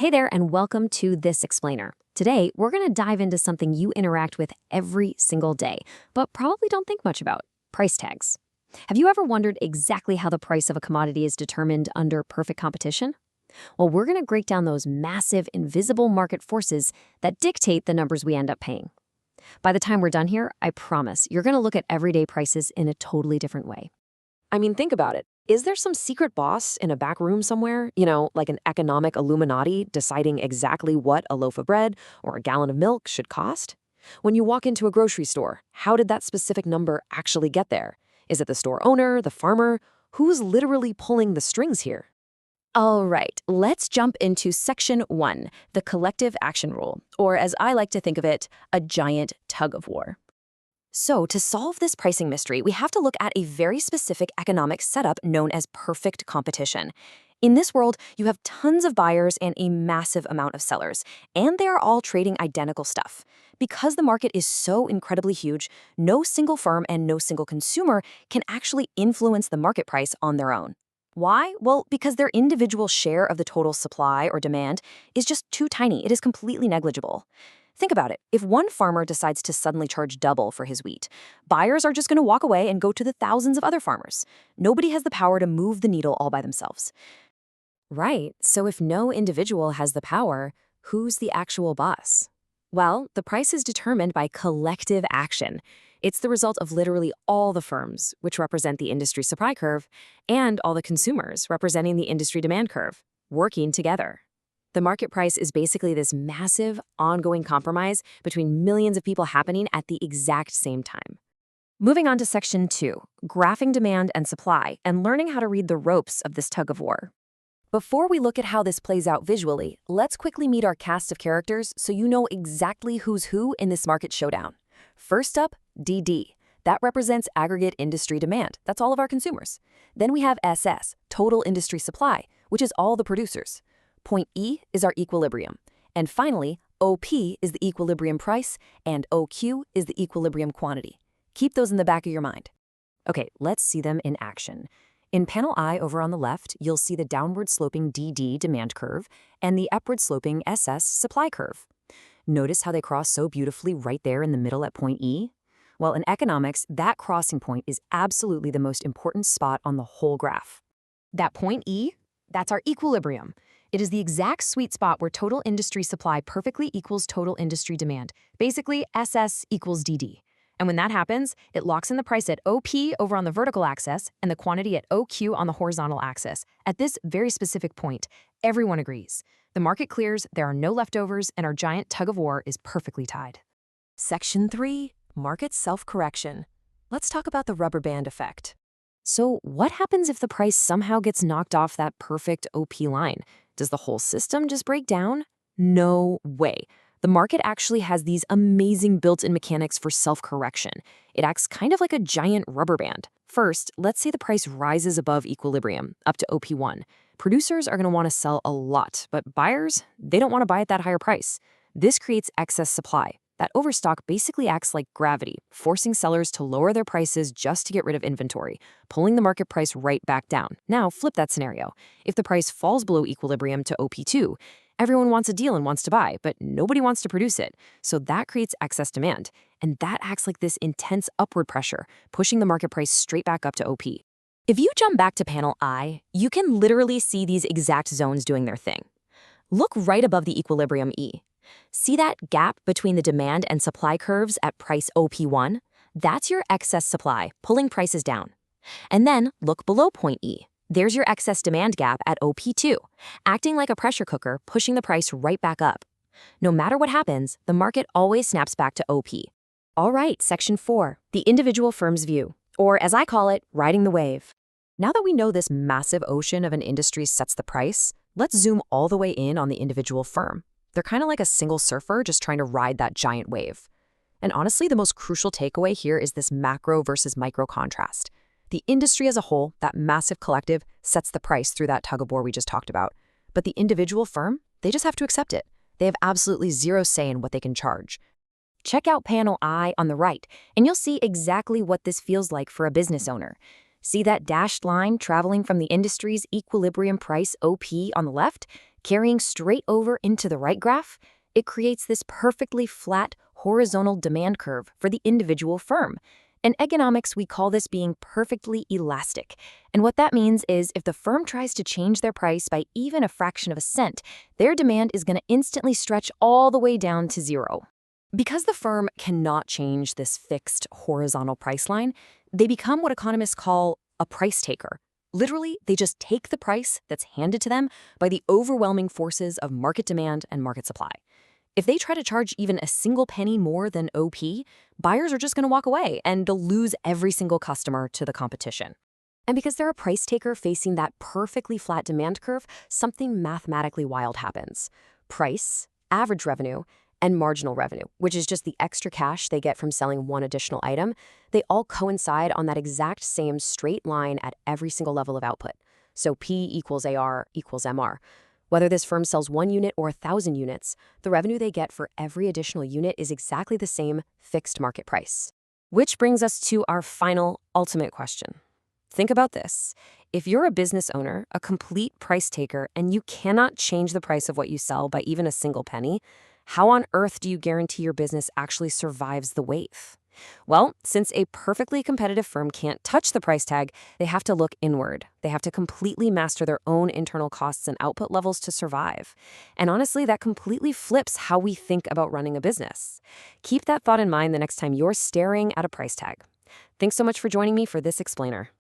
Hey there, and welcome to This Explainer. Today, we're going to dive into something you interact with every single day, but probably don't think much about: price tags. Have you ever wondered exactly how the price of a commodity is determined under perfect competition? Well, we're going to break down those massive, invisible market forces that dictate the numbers we end up paying. By the time we're done here, I promise you're going to look at everyday prices in a totally different way. I mean, think about it. Is there some secret boss in a back room somewhere, like an economic Illuminati deciding exactly what a loaf of bread or a gallon of milk should cost? When you walk into a grocery store, how did that specific number actually get there? Is it the store owner, the farmer? Who's literally pulling the strings here? All right, let's jump into Section 1, the collective action rule, or as I like to think of it, a giant tug of war. So, to solve this pricing mystery, we have to look at a very specific economic setup known as perfect competition. In this world, you have tons of buyers and a massive amount of sellers, and they are all trading identical stuff. Because the market is so incredibly huge, no single firm and no single consumer can actually influence the market price on their own. Why? Well, because their individual share of the total supply or demand is just too tiny. It is completely negligible. Think about it. If one farmer decides to suddenly charge double for his wheat, buyers are just going to walk away and go to the thousands of other farmers. Nobody has the power to move the needle all by themselves. Right, so if no individual has the power, who's the actual boss? Well, the price is determined by collective action. It's the result of literally all the firms, which represent the industry supply curve, and all the consumers, representing the industry demand curve, working together. The market price is basically this massive, ongoing compromise between millions of people happening at the exact same time. Moving on to Section 2, graphing demand and supply, and learning how to read the ropes of this tug of war. Before we look at how this plays out visually, let's quickly meet our cast of characters so you know exactly who's who in this market showdown. First up, DD. That represents aggregate industry demand. That's all of our consumers. Then we have SS, total industry supply, which is all the producers. Point E is our equilibrium. And finally, OP is the equilibrium price, and OQ is the equilibrium quantity. Keep those in the back of your mind. Okay, let's see them in action. In panel I over on the left, you'll see the downward sloping DD demand curve and the upward sloping SS supply curve. Notice how they cross so beautifully right there in the middle at point E? Well, in economics, that crossing point is absolutely the most important spot on the whole graph. That point E, that's our equilibrium. It is the exact sweet spot where total industry supply perfectly equals total industry demand. Basically, SS equals DD. And when that happens, it locks in the price at OP over on the vertical axis and the quantity at OQ on the horizontal axis. At this very specific point, everyone agrees. The market clears, there are no leftovers, and our giant tug of war is perfectly tied. Section 3, market self-correction. Let's talk about the rubber band effect. So what happens if the price somehow gets knocked off that perfect OP line? Does the whole system just break down? No way. The market actually has these amazing built-in mechanics for self-correction. It acts kind of like a giant rubber band. First, let's say the price rises above equilibrium, up to OP1. Producers are going to want to sell a lot, but buyers, they don't want to buy at that higher price. This creates excess supply. That overstock basically acts like gravity, forcing sellers to lower their prices just to get rid of inventory, pulling the market price right back down. Now, flip that scenario. If the price falls below equilibrium to OP2, everyone wants a deal and wants to buy, but nobody wants to produce it. So that creates excess demand, and that acts like this intense upward pressure, pushing the market price straight back up to OP. If you jump back to panel I, you can literally see these exact zones doing their thing. Look right above the equilibrium E. See that gap between the demand and supply curves at price OP1? That's your excess supply, pulling prices down. And then look below point E. There's your excess demand gap at OP2, acting like a pressure cooker, pushing the price right back up. No matter what happens, the market always snaps back to OP. All right, Section 4, the individual firm's view, or as I call it, riding the wave. Now that we know this massive ocean of an industry sets the price, let's zoom all the way in on the individual firm. They're kind of like a single surfer just trying to ride that giant wave. And honestly, the most crucial takeaway here is this macro versus micro contrast. The industry as a whole, that massive collective, sets the price through that tug of war we just talked about. But the individual firm, they just have to accept it. They have absolutely zero say in what they can charge. Check out panel I on the right, and you'll see exactly what this feels like for a business owner. See that dashed line traveling from the industry's equilibrium price OP on the left? carrying straight over into the right graph, it creates this perfectly flat, horizontal demand curve for the individual firm. In economics, we call this being perfectly elastic. And what that means is if the firm tries to change their price by even a fraction of a cent, their demand is going to instantly stretch all the way down to zero. Because the firm cannot change this fixed horizontal price line, they become what economists call a price taker. Literally, they just take the price that's handed to them by the overwhelming forces of market demand and market supply. If they try to charge even a single penny more than OP, buyers are just going to walk away and they'll lose every single customer to the competition. And because they're a price taker facing that perfectly flat demand curve, something mathematically wild happens. Price, average revenue, and marginal revenue, which is just the extra cash they get from selling one additional item, they all coincide on that exact same straight line at every single level of output. So P equals AR equals MR. Whether this firm sells 1 unit or 1,000 units, the revenue they get for every additional unit is exactly the same fixed market price. Which brings us to our final, ultimate question. Think about this. If you're a business owner, a complete price taker, and you cannot change the price of what you sell by even a single penny, how on earth do you guarantee your business actually survives the wave? Well, since a perfectly competitive firm can't touch the price tag, they have to look inward. They have to completely master their own internal costs and output levels to survive. And honestly, that completely flips how we think about running a business. Keep that thought in mind the next time you're staring at a price tag. Thanks so much for joining me for this explainer.